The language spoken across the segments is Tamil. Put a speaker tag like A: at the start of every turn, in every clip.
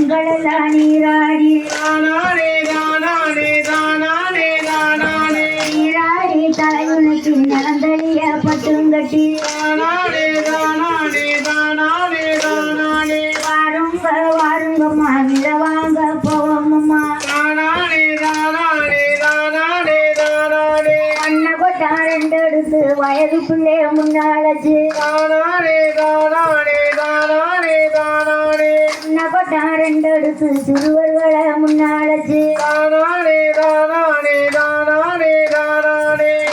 A: பெண்களெல்லாம் நீராடி நீராடி தலைவனுக்கு நலந்தளிய பட்டுங்கட்டி வாருங்க வாருங்கம்மா நில வாங்க போவோம்மா அண்ண கொட்டா ரெண்டு எடுத்து வயது பிள்ளை முன்னாலச்சு அண்ண கொட்டா ரெண்டு எடுத்து சிறுவர்களை முன்னாலச்சு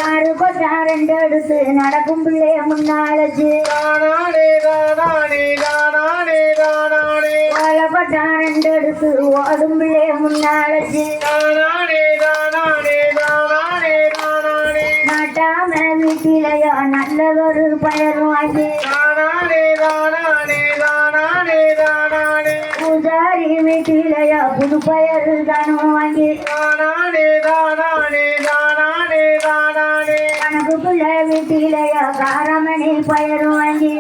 A: ஆறு கொட்டா ரெண்டு எடுத்து நடக்கும் பிள்ளைய முன்னாலச்சு கொட்டா ரெண்டு எடுத்து ஓடும் பிள்ளைய முன்னாலச்சு நாட்டாம வீட்டிலையோ நல்லதொரு பயரும் வாங்கி பூஜாரி வீட்டிலையோ புது பயரு தானும் வாங்கி கணக்கு பிள்ளை வீட்டிலையோ காரமணி பயரும் வாங்கி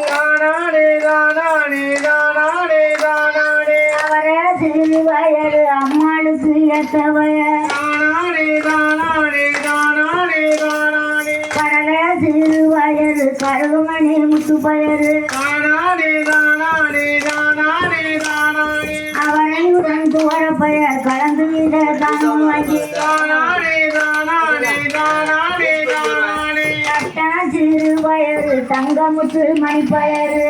A: அவரை சிறு வயது அம்மாளுக்கு ஏற்ற வயல் கடலை சிறு வயது கருகுமணி முத்து பயரு அவனையுடன் தோற பெயர் கலந்து விட தானும் வாங்கி கட்டா சிறு வயது தங்கமுத்து மணிப்பயரு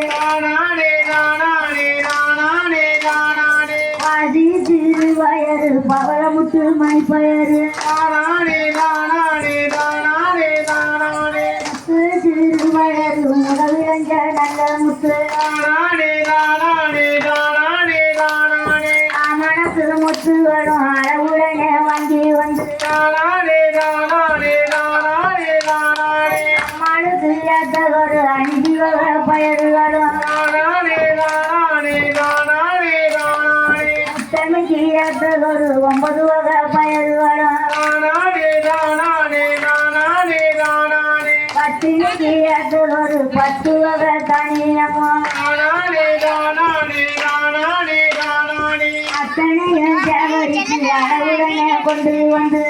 A: பாதி சிறு வயது பவளமுத்து மணிப்பயரு சிறு வயது முதலிழஞ்ச நல்ல முத்து மனசு முத்து வரும் அளவுடனே வாங்கி வந்து அம்மாளுக்கு ஏற்ற ஒரு அஞ்சு வகை பயரு வரும் முத்தமைக்கு ஏற்ற ஒரு 9 வகை பயரு வரும் பத்தினிக்கு ஏற்ற ஒரு 10 வகை தனியமும் அத்தனையும் சேகரித்து அளவுடனே கொண்டு வந்து